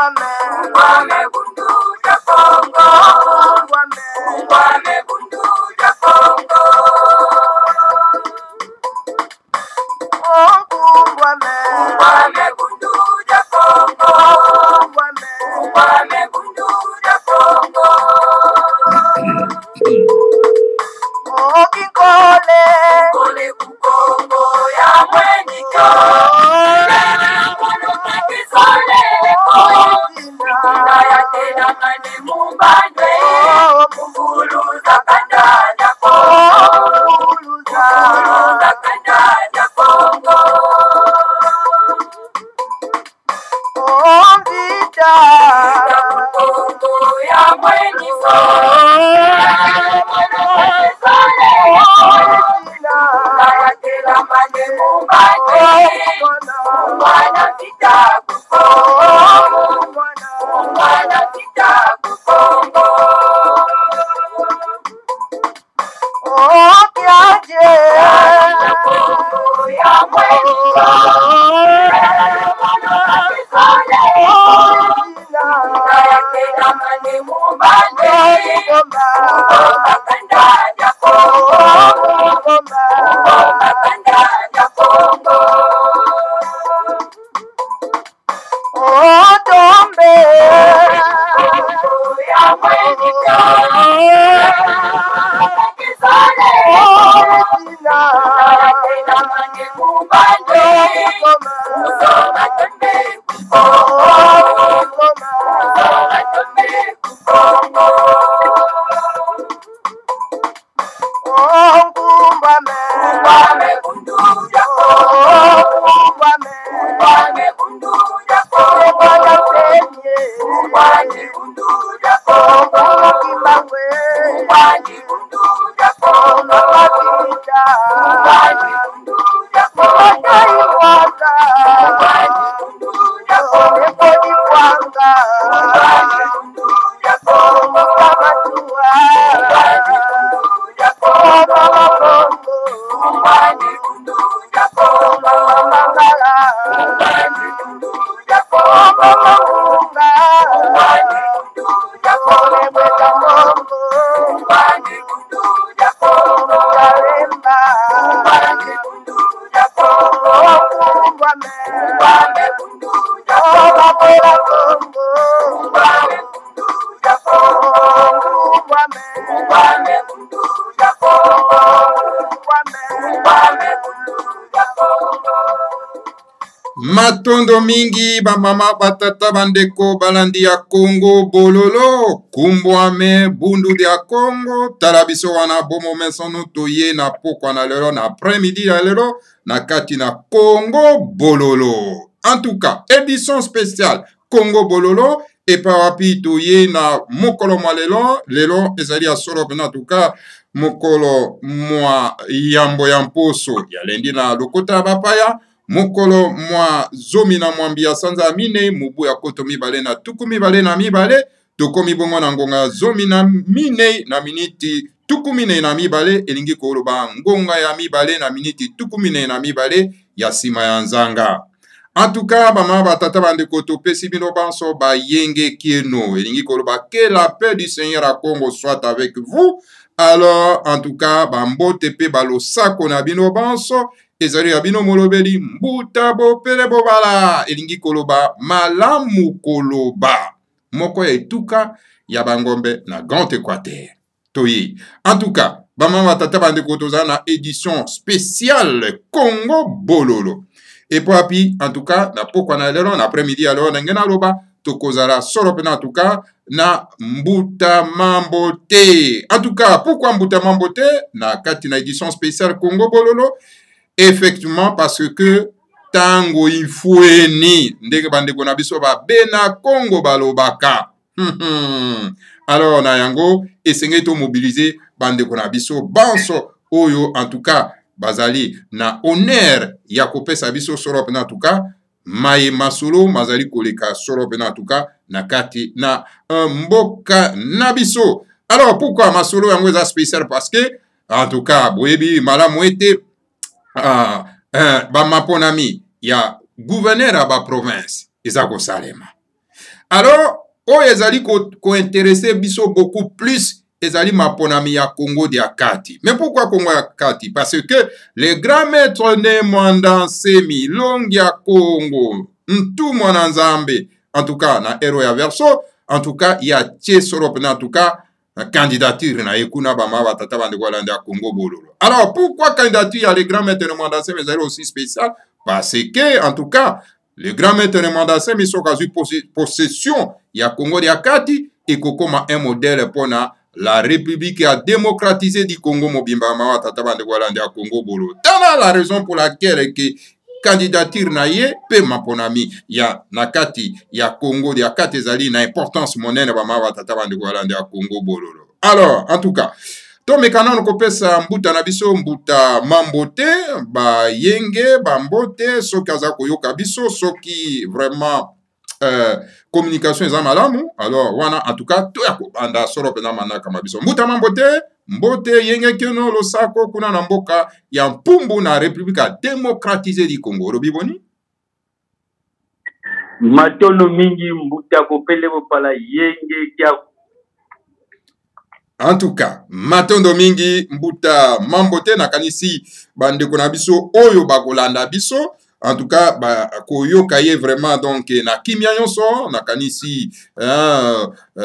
Kumbwame bundu ya Kongo. Kumbwame bundu ya Kongo. Kumbwame bundu ya Kongo. Kumbwame bundu ya Kongo. Kole kukongo ya mweniko. Na ya tena mane mubande. Munguluza kanda ya Kongo. Munguluza kanda ya Kongo. Kukongo ya mweniko. Na ya tena mane mubande. Mwana vita kukongo. Mwana vita kukongo. Kukongo ya mweniko. Na ya tena mane mubande. Mungomba kanda ya Kongo. Mungomba kanda ya Kongo. Ya mweniko. Na ya tena mane mubande. Mungomba kanda kukongo. Mungomba kanda kukongo. Kumbwame bundu ya Kongo. Kumbwame bundu ya Kongo. Kumbwame bundu ya Kongo. Kumbwame bundu ya Kongo. Kumbwame bundu ya Kongo. Kumbwame bundu ya Kongo. Kumbwame bundu ya Kongo. Matondo mingi bamama batata bandeko balandi ya Congo bololo kumbwame bundu ya Congo talabiso wana bomo mesono toye na pokwa na lelo na après-midi ya lelo na kati na Congo bololo. En tout cas, édition spéciale Congo bololo et parapi toye na mokolo mwa lelo ezali ya solo pena en tout cas mokolo mwa yambo ya mposo ya lendi na lokota bapaya mokolo mwa zomi na mwambia sanza mine mubu ya koto mibale na tuku mibale na mibale tokomi bongo na ngonga zomi na mine na miniti tuku mine na mibale elingi koloba ngonga ya mibale na miniti tuku mine na mibale ya sima ya nzanga. En tout cas, bama batata bandeko topesi bino banso ba yenge kieno elingi koloba que la paix du Seigneur à Congo soit avec vous. Alors, en tout cas, bambote pe balo sako na bino banso ezali ya bino molobeli mbuta bopele bobala elingi koloba malamu koloba moko ya etuka ya bangombe na Grand Équateur toyi. En tout cas, bama tata bandeko toza na édition spéciale Congo bololo. Et puis, en tout cas, na pokwa na lelo na après-midi alors na ngena loba tokozala solo pena en tout cas na mbuta mambo te. En tout cas, pourquoi mbuta mambo te na kati na édition spéciale Congo bololo? Effectivement, parce que tango ifueni ndenge bandeko na biso ba bena Congo balobaka. Alors na yango esengeli to mobiliser bandeko na biso banso oyo en tout cas bazali na honneur ya kopesa biso solo pena en tout cas maye masolo mazali koleka solo pena en tout cas na kati na mboka na biso. Alors pourquoi masolo yango eza spécial? Parce que en tout cas boyebi malamu ete ba maponami ya gouverneur ba province eza kosalema. Alors, oyo ezali ko intéresser biso beaucoup plus ezali maponami ya Congo dia kati. Mais pourquoi Congo ya kati? Parce que les grands maîtres ne Mwanda Nsemi, Longi ya Congo, Ntu Mwana Nzambe, en tout cas, na Hero ya Verso, en tout cas, il y a Tché Soropena, en tout cas, candidature na Ekuna Bama Batata Bandegwalande à Congo Bololo. Alors, pourquoi candidature à les grands maîtres de Mwanda Nsemi est aussi spécial? Parce que, en tout cas, les grands maîtres de Mwanda Nsemi sont quasi possession, il y a Congo dia kati, et Kokoma un modèle pour la République a démocratisé du Congo Mobimba Mawa Tataba de Gualande à Congo Bolo. Tana la raison pour laquelle que candidature naie pe maponami ya nakati ya Congo ya katezali na importance monene ba Mawa Tataba de Gualande à Congo Bolo. Alors, en tout cas, to mekana no kopesa mbuta na biso mbuta mambote ba yenge ba mbote soki aza koyoka biso soki vraiment communication eza malamu. Alors wana en tout cas to ya kobanda soro pena manaka mabiso mbuta mambote mbote yenge keno losako kuna na mboka ya mpumbu na République démocratisée du Congo. Lobi boni matono mingi mbuta kopele bopala yenge kya. En tout cas, matondo mingi mbuta mambote na kanisi bandeko na biso oyo bakolanda biso. En tout cas, koyo kaye vraiment donc na kimia yonso na kanisi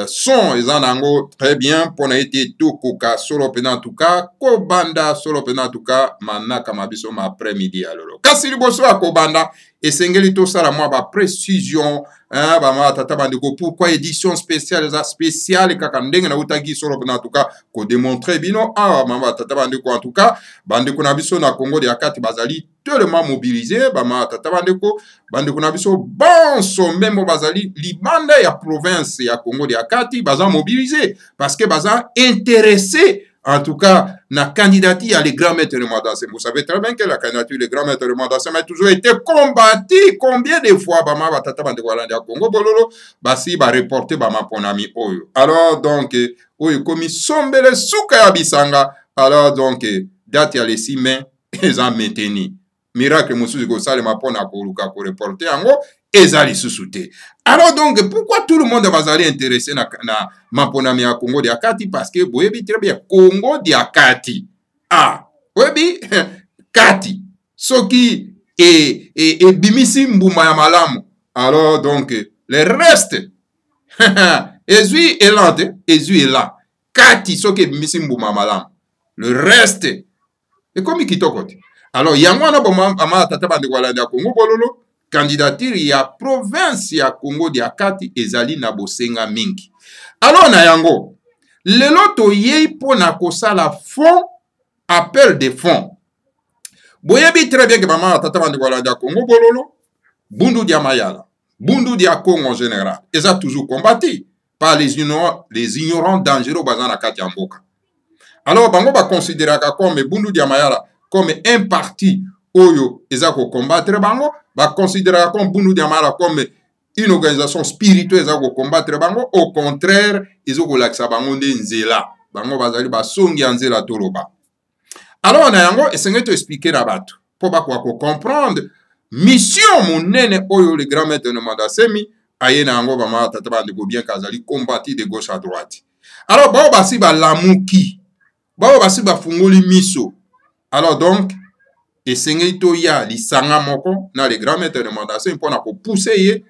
son ezanango très bien pona été tout koka solo pena en tout cas ko banda solo pena en tout cas manaka mabiso ma après-midi alors. Kasi liboso akobanda esengeli to sala mwa ba précision ba ma tata bandeko pourquoi édition spéciale za spéciale kaka ndenge na utagi solo pena en tout cas ko démontrer bino mama tata bandeko en tout cas bandeko na biso na Congo dia kati bazali tellement mobilisé bama tata bandeko na biso bonso même bazali libanda ya province ya Congo dia kati baza mobilisé parce que baza intéressé en tout cas na candidature à les grands maîtres de Mwanda Nsemi. Vous savez très bien que la candidature des grands maîtres de Mwanda Nsemi a toujours été combattue. Combien de fois bama batata bandeko walande ya Congo bololo basi ba reporter bama ponami oyo. Alors donc oyo komi sombele suka ya bisanga. Alors donc date ya les 6 mai eza maintenu. Miracle mosusu ko salema pona ko luka ko reporter yango ezali susute. Alors donc pourquoi tout le monde va aller intéressé na maponami ya Congo dia kati? Parce que boyebi très bien Congo dia kati webi kati soki et bimisi mbuma ya malamu. Alors donc le reste ezui elante ezui là kati soki bimisi mbuma malamu le reste et comme kitoko. Alors yango na boma ama tata bandeko walanda Congo bololo candidature ya province ya Congo dia kati ezali na bosenga mingi. Alors na yango lelo toyei pona kosala fond appel de fonds. Boyebi très bien que mama tata bandeko walanda Congo bololo bundu dia mayala bundu dia Congo en général eza toujours combattu par les ignorants dangereux bazana kati ya mboka. Alors bango ba considéraka comme bundu dia mayala comme un parti oyo ezako combattre bango ba considérer comme bundu dia mayala comme une organisation spirituelle ezako combattre bango. Au contraire ezoko lakisa bango nde nzela bango bazali basongi ya nzela toloba. Alors na yango esengeli to expliquer na bato po bakwa ko comprendre mission monene oyo le grand maître de Mwanda Nsemi aye na yango bama tata bandeko bien kazali combattu de gauche à droite. Alors bao basi ba lamuki bao basi ba fungoli miso. Alors donc esengeli to ya lisanga moko na le grand maître de Mwanda Nsemi mpona ko pousser ye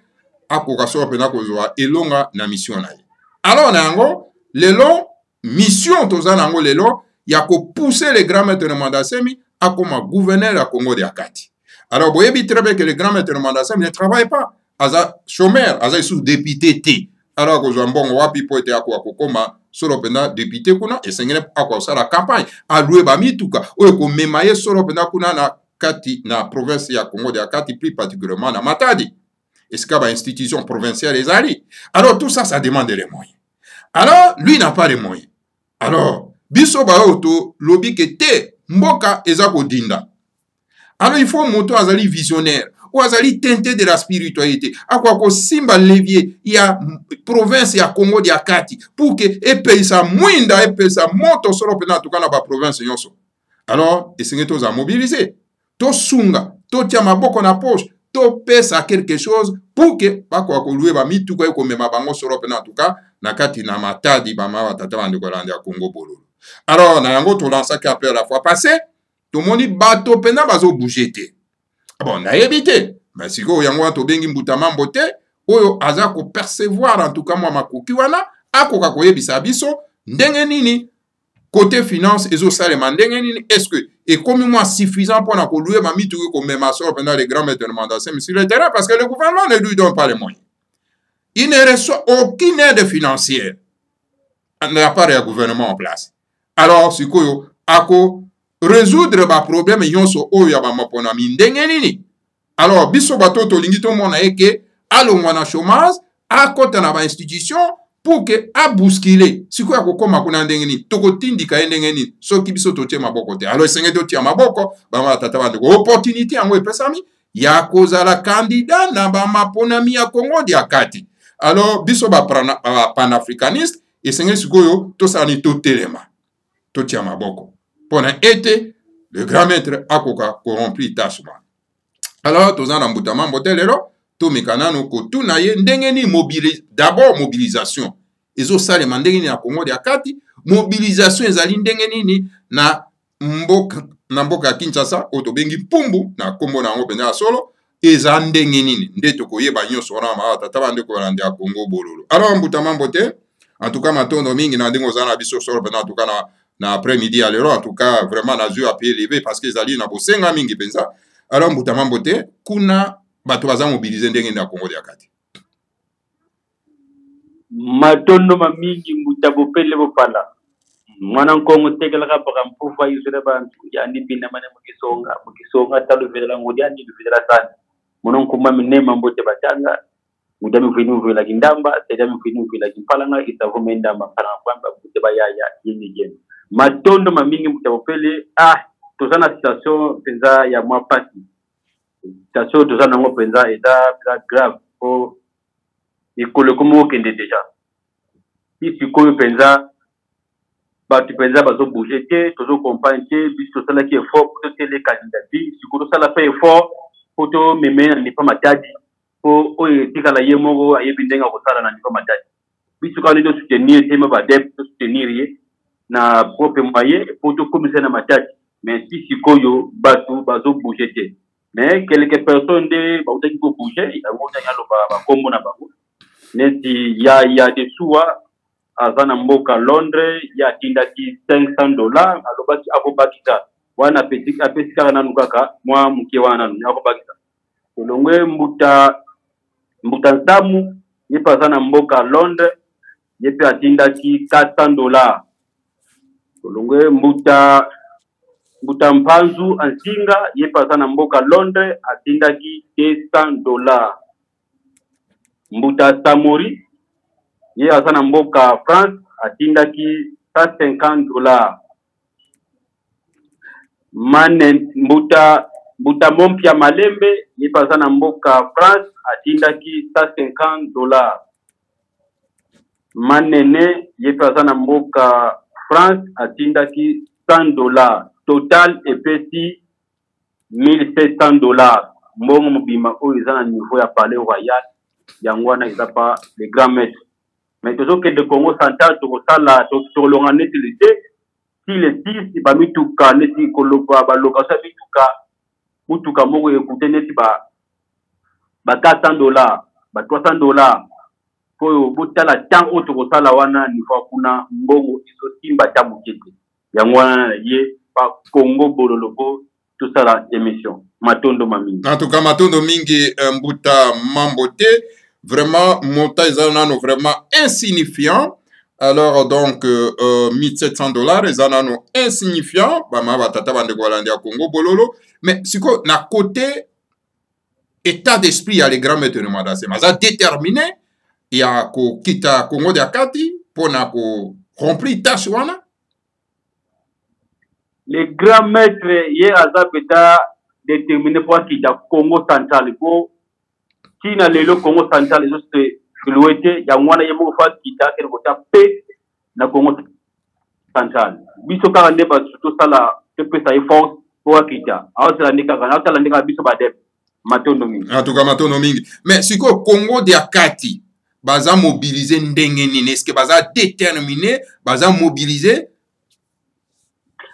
akoka so pena kozwa elonga na mission na ye. Alors na yango lelo mission toza na yango lelo ya ko pousser le grand maître de Mwanda Nsemi akoma gouverneur ya Congo dia kati. Alors boyebi très bien que le grand maître de Mwanda Nsemi ne travaille pas aza chômeur aza sous député T. Alors kozwa mbongo wapi po ete akwa kokoma solo pena député kuna esengele akwa sala campagne alue ba mituka oyo ko memaye solo pena kuna na kati na province ya Congo dia kati plus particulièrement na Matadi. Est-ce qu'il y a une institution provinciale les alliés? Alors tout ça, ça demande les moyens. Alors lui n'a pas les moyens. Alors biso ba auto lobby que te mboka ezako dinda. Alors il faut moto azali visionnaire ou azali teinté de la spiritualité. Akwa ko simba levier ya province ya Congo dia kati pour que epei sa mwinda epei sa moto solo pena tukana ba province yonso. Alors esengé toza mobiliser. To sunga, to tia maboko na poche, to pesa quelque chose pour que bako louer ba mituka eko mema bango soro pena en tout cas na kati na matadi ba ma tata bande ko landa Congo bololo. Alors na yango to lança appel la fois passée to moni bato pena bazo bouger te. Bon na évité mais siko yango to bengi mbuta mambo te oyo aza ko percevoir en tout cas moi makoki wana akoka koyebisa biso ndenge nini côté finance ezo salema ndenge nini est-ce que et comme moi suffisant pour na ko louer ma mituka ko mema soro pendant les grands maîtres de mandation sur le terrain parce que le gouvernement ne lui donne pas les moyens. Il ne reçoit aucune aide financière de la part du gouvernement en place. Alors, si vous résoudre les problèmes, il y a des alors, biso bato to lingito mona eke alo mwana chômage à côté na ba institution pour que a bousculer. Si quoi ko koma kuna ndengeni toko tindika ndengeni soki biso to tie maboko te. Alors senge to tie maboko ba ma tata ba opportunité yango epesami ya kozala candidat na ba maponami ya Congo dia kati. Alors biso ba panafricaniste et senge sikoyo to sani to telema. To tie maboko. Pona été le grand maître akoka corrompre tashma. Alors, tous en emboutement, motelero, tout mécanano, tout naye, ndengeni d'abord mobilisation. Ils ont ça les mandengeni na Congo de Akati, mobilisation ezali ndengeni ni na mboka Kinshasa, otobengi pumbu na Kombo na ngopenda ya solo, eza ndengeni nde tokoye ba nyoso na ma tata bande ko rande ya Congo bololo. Alors emboutement motel, en tout cas matondo mingi na ndengo zana biso solo en tout cas na après-midi à l'heure, en tout cas vraiment na yeux à pied levé parce que ezali na bosenga mingi penza. Alors mbutama mbote kuna bato baza mobiliser ndenge na Congo ya kati matondo mamingi mbutabo pele bopala mwana nkongo tegela ka baka mpufa yusere bantu ya ndibina mane mukisonga talo vela ngodi andi vela sana monon kuma minema mbote batanga mudami finu vela kindamba tedami finu vela kimpalanga itavo ndamba para kwamba mbote bayaya yini matondo mamingi mbutabo pele tozana situation penza ya mwa pasi situation tozana ngo penza eda grave o ikolo komo kende deja ici ko penza ba tu penza bazo bouger te tozo campagne te biso sala ki effort pour te les candidats si ko sala fait effort pour to meme ni pa matadi po o etikala yemogo ayebindenga ko sala na ni pa matadi biso ka ndo soutenir te ma ba dep soutenir ye na propre moyen pour to commissaire na matadi. Mais si Sikoyo, Batou, Bazo, bouger. Mais quelques personnes de Baouta qui vont bouger, il y a comme on a bagou. Il y a des sous à Zanamboka, Londres, il y a Tindaki $500, à l'obaki Abobakita. Wana petit Karananukaka, moi, Mukiwana, Abobakita. Solongwe Mbutansamu, il y a pas Zanamboka, Londres, il y a Tindaki $400. Solongwe Mbutampanzu Ansinga yepa sana mboka Londres atindaki $200. Mbuta Samori yepa sana mboka France atindaki $150. Mane Mbuta Mompia Malembe yepa sana mboka France atindaki $150. Manene yepa sana mboka France atindaki $100. Total epesi $1,700. Mbongo mobima oyo eza na niveau ya palais royal yangwana eza pa le grand maître. Mais tozo ke de Congo central to sala to longa netilité si le 6 ba mituka neti kolopa ba location mituka mutuka moko ekute neti ba $400 ba $300 po botala tant auto ko sala wana niveau kuna mbongo iso timba tamu kete yangwana ye Congo bololoko tout ça la émission matondo mamingi en tout cas matondo mingi mbuta mambote vraiment montage zanano vraiment insignifiant alors donc $1,700 zanano insignifiant bama batata bande kolanda Congo bololo mais siko na côté état d'esprit ya les grands maîtres de mandase maza déterminé ya ko kita Congo de Akati pona ko remplir tâche wana. Les grands maîtres, hier, Azabeta déterminé pour qu'il y a Congo central. Pour qui n'a le Congo central, les autres, il y a un yemo fa qui t'a quelque chose paix na Congo central. Biso karane ba surtout ça la peut ça force pour qu'il y a. Alors c'est la nika kana, c'est la nika biso ba dep. matondo mingi. En tout cas, matondo mingi. Mais si ko Congo de Akati, baza mobiliser ndenge nini, est-ce que baza déterminé, baza mobiliser?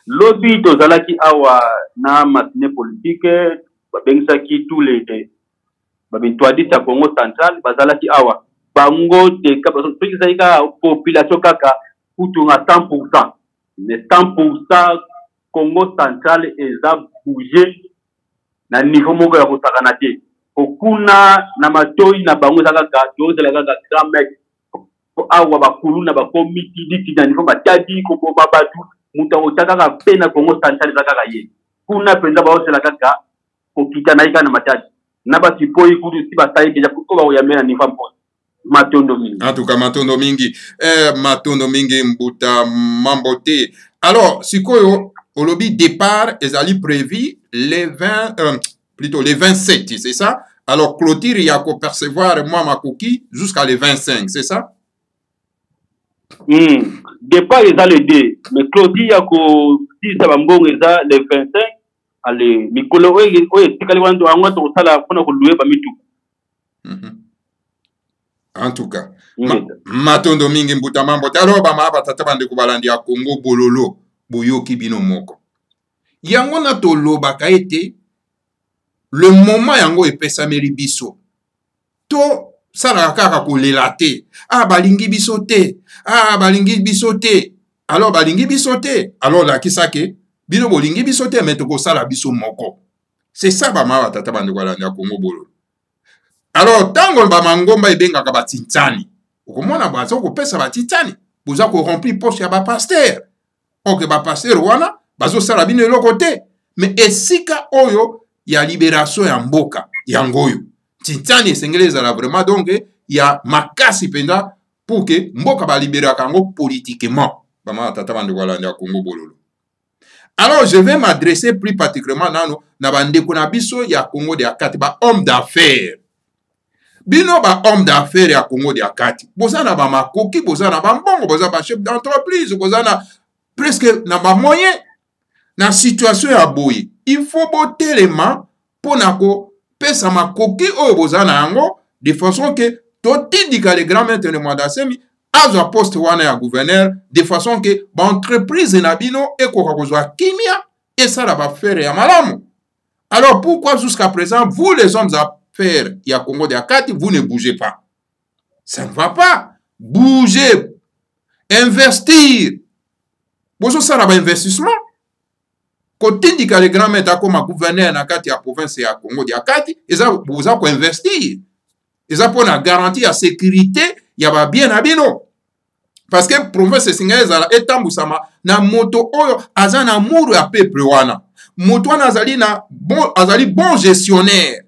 Lobby tozalaki awa na matine politique, babengisaki tous les babintwadi sa Congo central, bazalaki awa. Bango te ka population kaka kutunga 100%. Mais 100% Congo central eza bougé na niveau moko ya kosakana te. Okuna na matoi na bango kaka tozela kaka grand mec awa bakulu na bakomiti diti na niveau batadi ko babatu muta otaka ka pena Congo central kaka ye. Kuna penza ba osela kaka kokita na ika na matadi. Na ba sipoi kudu si batai deja ko ba oyamena ni fampo. Matondo mingi. En tout cas, matondo mingi. Matondo mingi mbuta mambote. Alors, sikoyo olobi départ ezali prévu les 27, c'est ça? Alors, clôture, il y a qu'à percevoir moi ma coquille jusqu'à les 25, c'est ça? Départ, il y a les deux. Mais clôture, il y a qu'à si ça va me les 25. Allez, Mikolo, oui, c'est quand on louer en tout cas, matondo mingi mbuta mambote. Alors, bama batata bande kubalandi ya Congo bololo boyoki bino moko. Yango na tolo baka ete le moment yango epesameli biso to sala kaka kolela te. Ah balingi biso te, ah balingi biso te, alors balingi biso te, alors la kisake bino bolingi biso te mais toko sala biso moko. C'est ça bama batata bande kubalandi ya Congo bololo. Alors tango bamangomba ebengaka batintani okomona baza kopesa batintani boza ko remplir poche ya bapasteur oke bapasteur wana bazosala bino eloko te mais esika oyo ya libération ya mboka yango oyo tintani esengeli ezala vraiment donc ya makasi mpenza pour que mboka balibéraka yango politiquement bama tata bandeko balandi ya Congo bololo. Alors je vais m'adresser plus particulièrement nano na bandeko na biso ya Congo de Akati ba homme d'affaires. Bino ba homme d'affaires ya Congo de Akati. Bozana ba makoki, bozana ba mbongo, bozana ba chef d'entreprise, bozana presque na ba moyen. Na situation ya boye, il faut boter les mains pour nako pesa makoki oyo bozana yango de façon que totindika les grands maîtres de Mwandasemi azo poste wana ya gouverneur de façon que ba entreprise na bino ekoka kozwa kimia et ça la va faire ya malamu. Alors pourquoi jusqu'à présent vous les hommes faire il y a Congo de Akati, vous ne bougez pas. Ça ne va pas. Bouger, investir. Vous ça là investissement. Côté indiqué les grands maîtres comme gouverneur na kati ya province ya Congo de Akati, ils ont vous a investir. Ils ont pour la garantie la sécurité, il y a bien abino. Parce que province singaise ala etambusama na moto oyo azana muru ya peuple wana. Moto wana azali bon gestionnaire.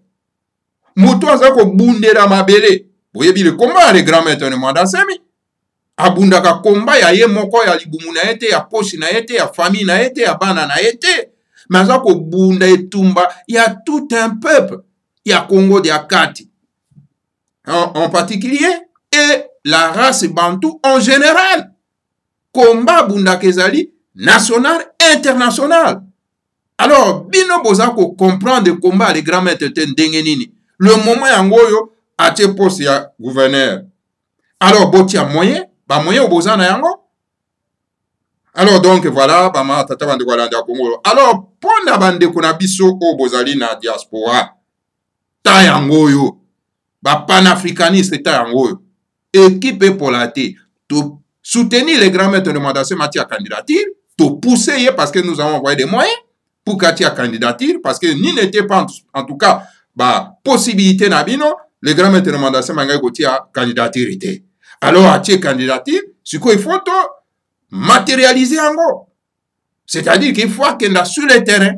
Moto azako bundera mabele. Boyebi le combat les grands maîtres de Mwandasemi. Abundaka komba ya ye moko ya libumu na ete ya poshi na ete ya famille na ete ya bana na ete. Mais azako bunda etumba ya tout un peuple ya Congo de Akati. En particulier et la race bantou en général. Combat bunda kezali national international. Alors bino bozako comprendre combat les grands maîtres de ndengenini. Le moment yangoyo atie poste ya gouverneur. Alors boti a moyen, ba moyen obozana yango. Alors donc voilà, ba ma tata bande kwa landa Congo. Alors pona bande kuna biso obozali na diaspora. Ta yangoyo. Ba panafricaniste ta yangoyo. Équipe pour la te. To soutenir les grands maîtres de Mwandasemi à candidature, to pousser parce que nous avons envoyé des moyens pour qu'il y ait candidature parce que ni n'était pas en tout cas ba possibilité nabino les grands maîtres de Mwandasemi mangai kotia candidature était. Alors à tia candidature, ce qu'il faut matérialiser en gros. C'est-à-dire qu'il faut qu'il y ait sur le terrain.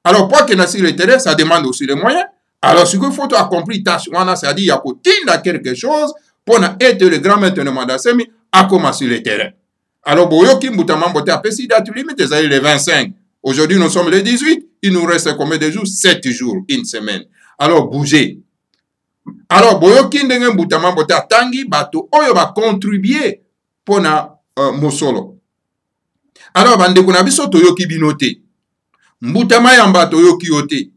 Alors pour qu'il y ait sur le terrain, ça demande aussi les moyens. Alors ce qu'il faut accomplir tâche, c'est-à-dire il y a côté quelque chose pour être le grand maître de Mwandasemi à commencer sur le terrain. Alors boyoki mbutama mbote apesi date limite c'est le 25. Aujourd'hui nous sommes le 18, il nous reste combien de jours? 7 jours, une semaine. Alors bougez. Alors boyoki ndenge mbutama mbote atangi bato oyo ba contribuer pona mosolo. Alors bandeko na biso toyoki binote. Mbutama ya mbato yoki yote.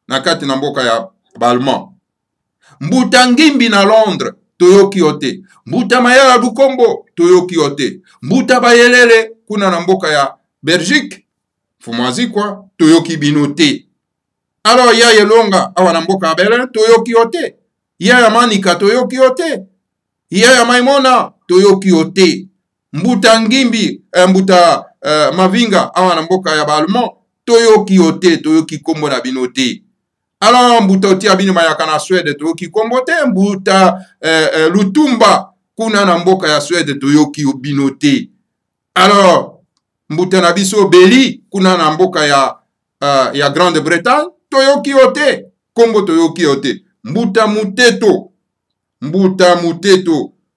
Na kati na mboka ya Balman. Mbuta ngimbi na Londres, toyoki yote. Mbuta mayala Lukombo, toyoki yote. Mbuta bayelele, kuna na mboka ya Belgique, fumazi kwa, toyoki binote. Alors, ya yelonga, awa na mboka ya Belgique, toyoki yote. Ya manika, toyoki yote. Ya maimona, toyoki yote. Mbuta ngimbi, mbuta mavinga, awa na mboka ya Balman, toyoki yote, toyoki kombo na binote. Alors, mbuta oti abini mayaka na Suède, toyoki kombo te. Mbuta Lutumba, kuna na mboka ya Suède, toyoki binote. Alors, mbuta na biso Beli, kuna na mboka ya Grande-Bretagne, toyoki yote. Kombo toyoki yote. Mbuta Muteto,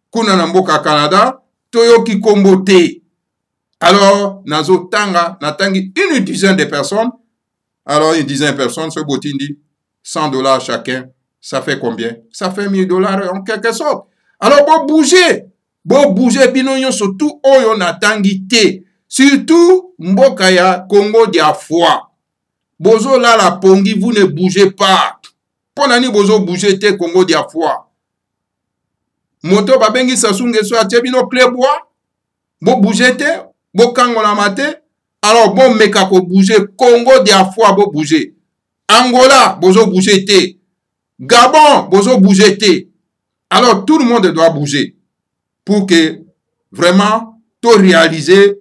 kuna na mboka ya Canada, toyoki kombo te. Alors, nazo tanga, natangi une dizaine de personnes. Alors, une dizaine de personnes, ce botindi, $100 chacun, ça fait combien? Ça fait $1000 en quelque sorte. Alors, bon bouger, binoyon surtout, oyo natangi te. Surtout, mboka ya Congo dia foi. Bozo la la pongi, vous ne bougez pas. Ponani bozo bouger te Congo dia foi. Moto babengi sasunge so atebino klebois. Bo bouger te, bo kangola mate. Alors, bon meka ko bouger Congo dia foi bo bouger. Angola, bozo bouger te. Gabon, bozo bouger te. Alors, tout le monde doit bouger pour que vraiment, tout réaliser,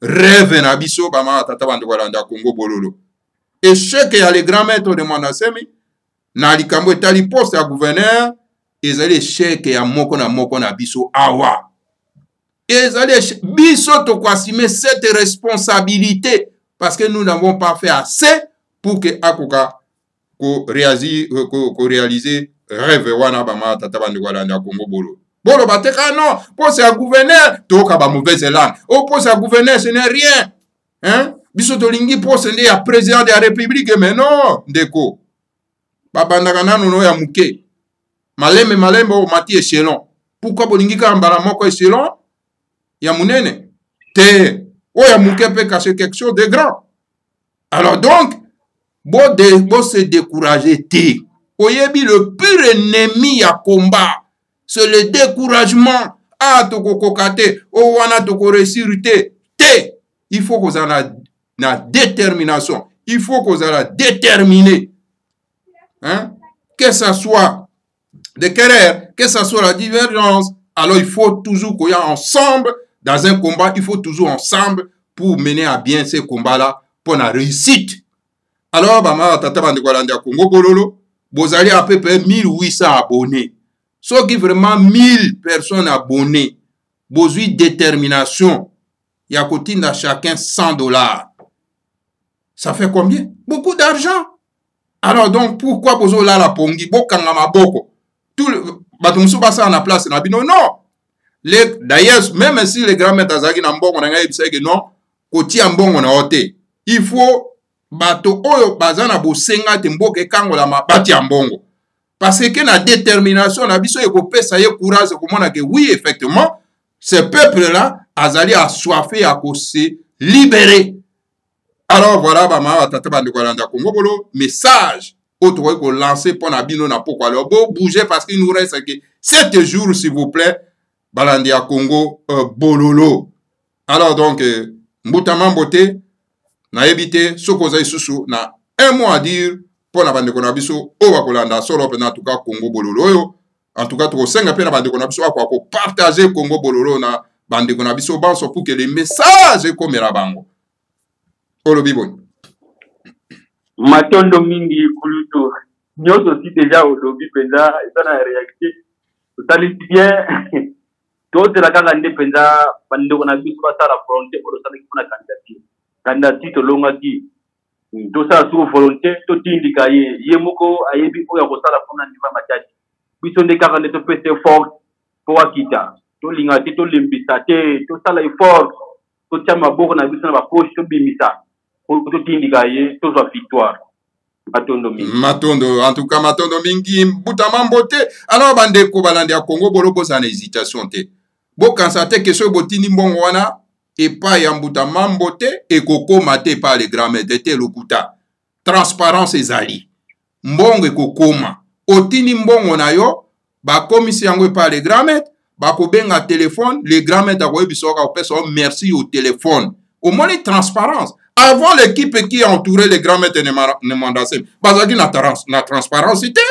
rêve na biso, bama tata bande walanda Congo bololo. Et ce que y a les grands maîtres de Monasemi, na likambo etali poste à gouverneur, ezali chèque ya moko na biso awa. Ezali biso to kwasime cette responsabilité parce que nous n'avons pas fait assez pour que akoka ko réaliser rêve wana bama tata bande walanda Congo bololo. Bolo bateka non, poste à gouverneur, toka ba mauvaise langue. Au poste à gouverneur, ce n'est rien. Hein? Biso tolingi poste nde ya président de la République, mais non, ndeko. Babandaka nanu no ya muke. Malembe o mati échelon. Pourquoi bolingi ka mbala moko échelon? Ya munene. Te. O ya muke peut cacher quelque chose de grand. Alors donc, bo se décourager te. Oyebi le pur ennemi ya combat. C'est le découragement. Ah, toko kokate. Oh, wana toko réussir te. Il faut qu'on ait la détermination. Il faut qu'on ait déterminé. Hein? Que ça soit des querelles, que ça soit la divergence. Alors, il faut toujours qu'on y ait ensemble dans un combat. Il faut toujours ensemble pour mener à bien ces combats-là pour la réussite. Alors, bama tata bande kwalanda Congo bololo, bozali à peu près 1800 abonnés. Sauf qui vraiment 1000 personnes abonnées, besoin de détermination, il y a côté de chacun $100. Ça fait combien? Beaucoup d'argent. Alors donc, pourquoi bozo la la pongi, bokanga maboko? Tout le, batumsu basa na place na bino, non. D'ailleurs, même si les grands maîtres azaki na mbongo na ngai bisege non, koti ya mbongo na ote. Il faut, bato oyo bazana bosenga te mboke kango la mabati ya mbongo. Parce que la détermination, la biso ekope ça y est courage comment que oui effectivement ce peuple là azali assoiffé à se libérer. Alors voilà bama tata bande kwalanda Congo bolo message autre ko lancer pour na bino na pourquoi alors beau bouger parce qu'il nous reste que 7 jours s'il vous plaît balandi à Congo bololo. Alors donc mbuta mambote na ebité sokoza isusu na un mot à dire pour la bande konabiso o bakolanda solo pe na tout cas Congo bololo yo en tout cas to senga pe na bande konabiso kwa ko partager Congo bololo na bande konabiso banso pour que les messages comme la bango olobi bon matondo mingi kuluto nyoto si déjà olobi penda sana réactif totali bien tout la kanga nde penda bande konabiso ba la frontière pour ça kuna candidature to longa ki tout ça sur volonté tout indica ye moko ayebi oya ko sala fona ndiva matati biso nde kaka to pete fort pour akita to linga to limbisa te to sala effort to chama boko na biso na ba poche to bimisa tout indica ye to zo victoire matondo en tout cas matondo mingi mbuta mambote alors bande ko balandi ya Congo boloko sana hésitation te bo kansate que so botini mbongo wana et pas yambuta mambote et koko mate par les grands maîtres te lokuta transparence ezali mbongo ekokoma otindi mbongo na yo bakomisi yango epa le grand maître bakobenga téléphone le grand maître akoyebi soka opesa o merci au téléphone omoni transparence avant l'équipe qui a entouré le grand maître ne mandase bazalaki na transparence te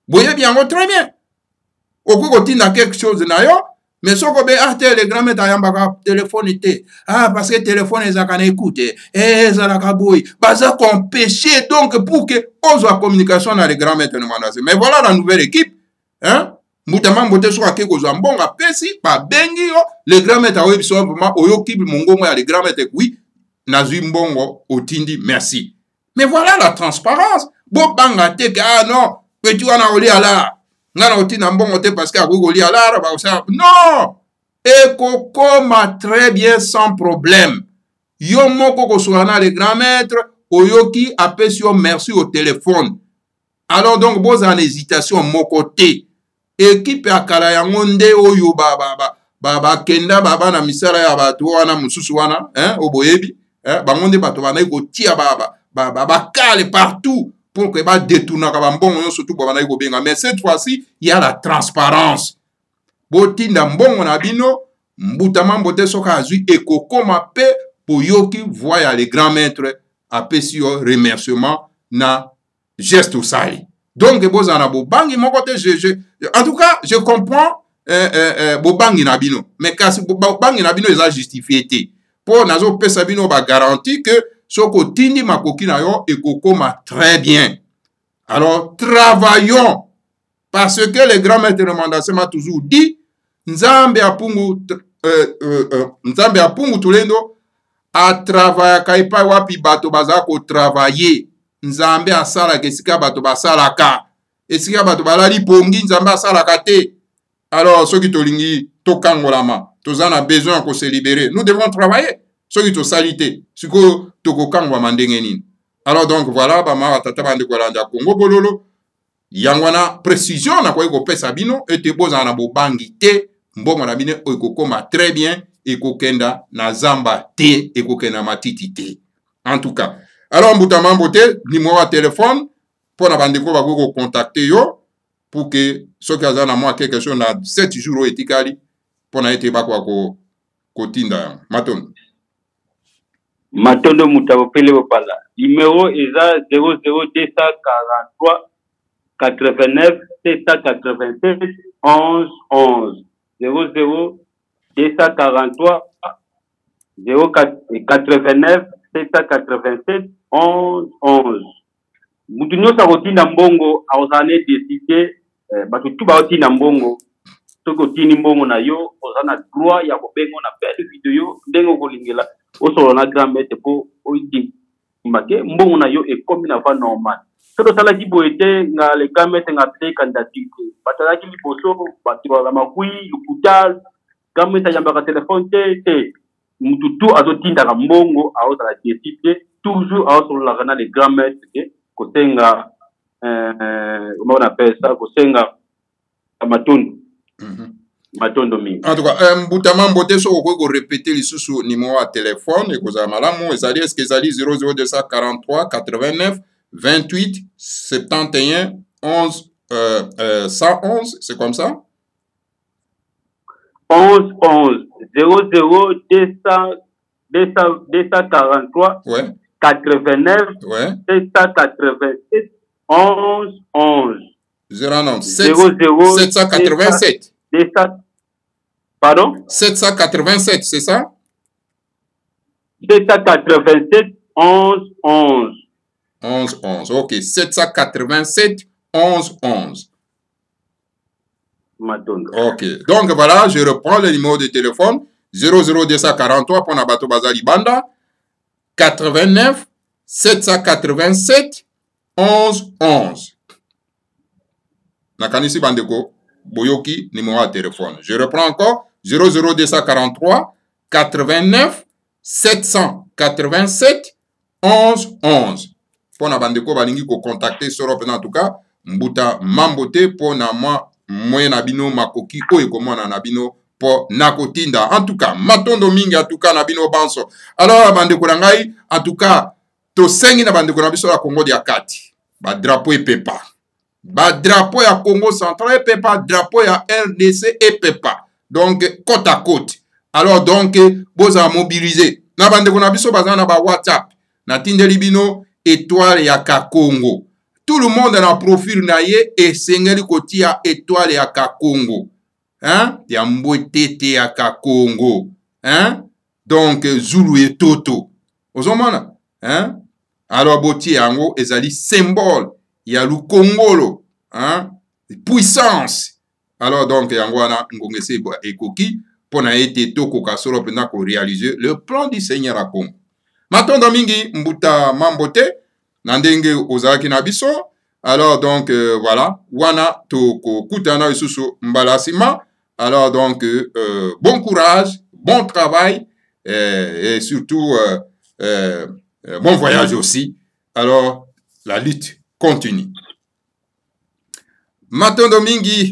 boyebi yango très bien okoki kotinda quelque chose na yo mais soko be arte le grand maître ayambaka téléphone te parce que téléphone ezalaka na écoute ezalaka boyi baza compêché donc pour que ozwa communication na le grand maître ne mandase mais voilà la nouvelle équipe hein mbutama mbote soki ake kozwa mbongo apesi babengi yo le grand maître aoyebi so vraiment oyoki mongongo ya le grand maître oui nazwi mbongo otindi merci mais voilà la transparence bobanga te ke non petit wana olia la ngana otina mbongo te parce que akoki kolia lara baosala non ekokoma très bien sans problème yo moko kosola na le grand maître oyoki apesi yo merci au téléphone alors donc bozala na hésitation moko te équipe ya kala yango nde oyo bakenda bana misala ya bato wana mosusu wana oboyebi bango nde bato banaki kotia bakale partout pour que badetournaka bambongo nyonso tu banaki kobenga mais cette fois-ci il y a la transparence botinda mbongo na bino mbutama mbote soki azwi ekokoma mpe boyoki voi ya le grand maître apesi yo remerciement na geste osali donc bozala na bobangi moko te en tout cas je comprends bobangi na bino mais kasi bobangi na bino eza justifié te mpo nazopesa bino bagaranti que soki otindi makoki na yo ekokoma très bien alors travaillons parce que le grand maître de mandase m'a toujours dit nzambe apungu tulendo atravayaka epai wapi bato bazala kotravaye nzambe asalaka esika bato basalaka esika bato balali pongi nzambe asalaka te alors soki tolingi tokangolama toza na besoin ya kose libérer nous devons travailler soki tosali te sikoyo tokokangwama ndenge nini alors donc voilà bamama batata bandeko balanda Congo bololo yango wana précision nakoki kopesa bino ete bozala na bobangi te mbongo na bino ekokoma très bien ekokenda na zamba te ekokenda matiti te en tout cas alors mbutama mbote numéro ya téléphone mpona bandeko bakoki kocontacte yo pour que soki aza na mwa quelque chose na 7 jours oyo etikali mpona ete bakoka kotinda yango matondo mutabo pele bopala numéro eza 00243 89 787 11 11 00243 089 787 11 11 mutu nyonso akotinda mbongo akozala ne deside bato tu baotinda mbongo soki otindi mbongo na yo oza na droit ya kobenga na belle video ndenge okolingela osolo na grand maître mpo oyidima ke mbongo na yo ekomi na va normal soki osalaki boye te nga le grand maître nga play candidature te bato azalaki liboso bato baza makui lokuta grand maître ayambaka telefone te mutu tu azotindaka mbongo aozala deside toujours aosololaka na le grand maître te kosenga comment on appelle ça kosenga matondo matondo mingi en tout cas mbutama mbote soki okoki korepete lisusu numéro ya telefone ekozala malamu ezali eske ezali 00243 89 28 71 11 111 c'est comme ça 11 11 243 ouais 89 ouais 787 11 11 09 787 pardon 787 c'est ça 787 11 11 11 11 ok 787 11 11 Matondo. Ok, donc voilà, je reprends le numéro de téléphone 00243 pour Nabato Bazali Banda 89 787 11 11. Nakanisi Bandeko Boyoki, numéro de téléphone. Je reprends encore 00243 89 787 11 11. Pour Nabandeko Balingi ko contacter sur en tout cas Mbuta Mambote pour na moi moyen nabino makoki oyo komona nabino po nakotinda en tout cas matondo mingi en tout cas nabino banso alors bandeko na ngai en tout cas to sengi na bandeko na biso la Congo dia kati ba drapeau epepa. Ba drapeau ya Congo central epepa, drapeau ya RDC epepa. Donc côte à côte. Alors donc boza mobiliser. Na bande kona biso bazana na ba WhatsApp. Na tindeli bino étoile ya ka Congo. Tout le monde na profil na ye et sengeli kotia étoile ya ka Congo. Hein? Ya mbwetete ya ka Congo. Hein? Donc Zulu et Toto. Ozomana? Hein? Alors boti yango ezali symbole ya lu Congolo. Hein? Puissance. Alors donc yango wana ngongese ekoki pona ete toko kasoro pena ko réaliser le plan du Seigneur à Congo. Matondo mingi mbuta mambote nandenge ozaki na biso. Alors donc voilà, wana toko kutana isusu mbalasima. Alors donc bon courage, bon travail et surtout bon voyage aussi. Alors la lutte continue. Matondo mingi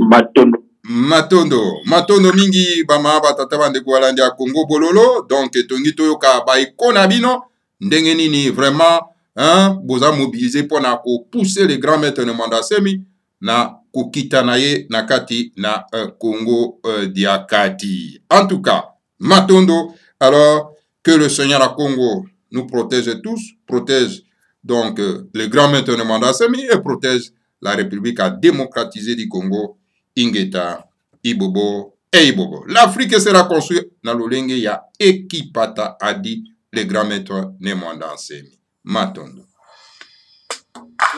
Matondo mingi bama batata bande kualandi ya Congo bololo. Donc tongi toyoka ba ikona bino ndenge nini vraiment hein boza mobiliser pour na ko pousser les grands maîtres de Mandasemi na kokita na ye na kati na Congo diakati. En tout cas, Matondo, alors que le Seigneur à Congo nous protège tous, protège donc les grands maîtres de Mandasemi et protège la République à démocratiser du Congo, Ingeta, Ibobo et Ibobo. L'Afrique sera construite dans l'Olenge ya Ekipata Adi, les grands maîtres de Mandasemi. Matondo.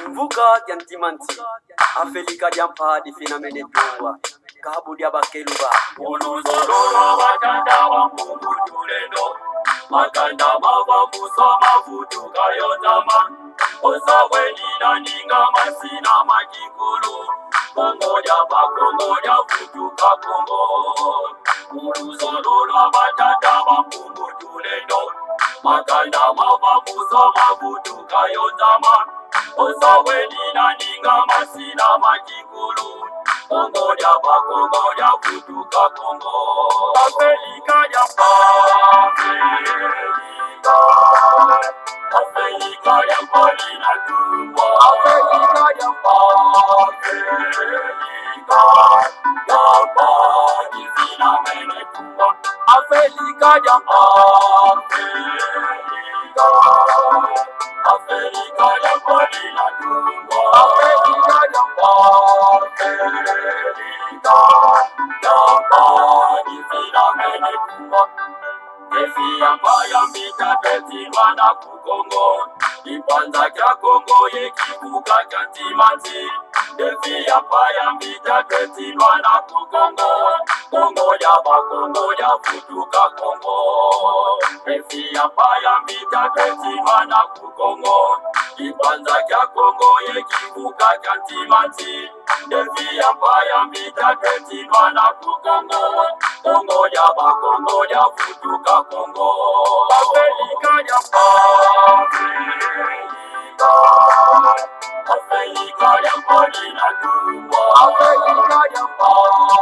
Mvuka diantimanti, Afelika diampa di finamene tuwa, Kabu diabakeluba. Uluzororo watanda wa mungu tulendo, Makanda mava musa mafutu kayotama, Osaweni na ninga masina makikulu, Kongoja pa kongoja futuka Kongo. Uluzororo watanda wa mungu tulendo, Makanda mava musa mafutu kayotama, Osaweni na ninga masina makikulu, Kongoja pa kongoja futuka Kongo. Afelika ya Afelika ya Polina Tumba. Afelika ya Polina Mene Tumba. Afelika ya Afelika ya Polina Tumba. Afelika ya Polina Mene Tumba. Efi ambaya mita peti wana kukongo, Ipanza kya Kongo ye kibuka kya timanti. Efi ambaya mita peti wana kukongo, Kongo ya ba Kongo ya futuka Kongo. Efi ambaya mita peti wana kukongo, Ipanza kya Kongo ye kibuka kya timanti. Efi ambaya mita peti wana kukongo, Kongo ya ba Kongo ya futuka Kongo. Afelika ya Afelika ya Polina Tumba. Afelika ya Polina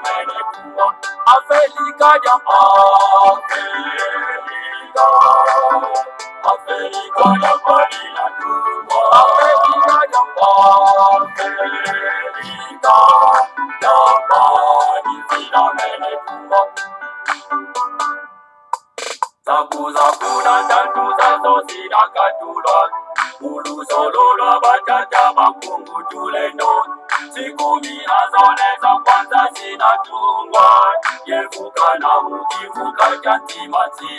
Mene Tumba. Afelika ya Afelika ya Polina Tumba. Afelika ya Polina Mene Tumba. Zakuza kuna tantuza sosina katulwa, Ulusolola batata makungu tulendo, Sikumi na zone za kwanza zinatungwa, Yevuka na ukivuka jantimati.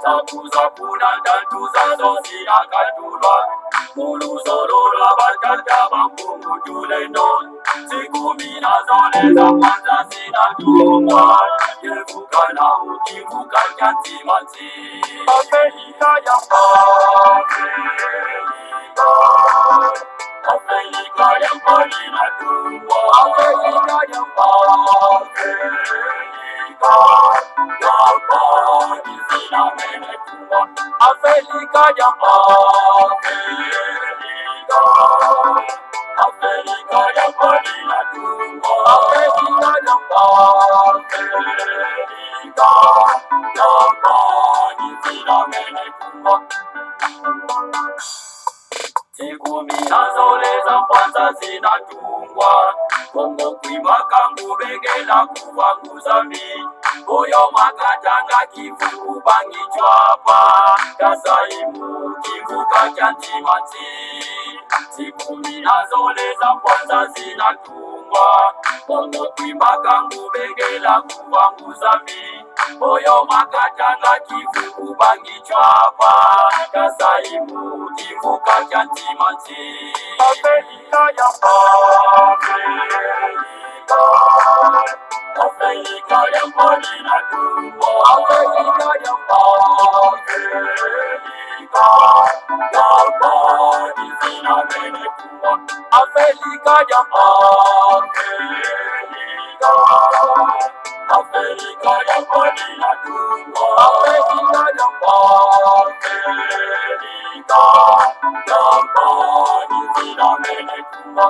Zakuza kuna tantuza sosina katulwa, Ulusolola batata makungu tulendo, Sikumi na zone za kwanza zinatungwa, Yevuka na ukivuka jantimati. Afelika ya Afelika ya Polina Tumba. Afelika ya Polina Mene Tumba. Afelika ya Afelika ya Polina Tumba. Afelika ya Polina Mene siku minazoleza kwanza zinatungwa Kongo kwimaka ngubengela kuvanguza mi Oyo makatanga kivu bangi chwapa Kasaimu kivuka chantimanti siku minazoleza kwanza zinatungwa Kongo kwimaka ngubengela kuvanguza mi Oyo makatanga kivu bangi chwapa Kasaimu kivuka chantimanti Afrika ya Afrika ya Madina Tumbo Afrika ya Madina Mene Tumbo Afrika ya Afrika ya Madina Tumbo Afrika ya Madina Mene Tumbo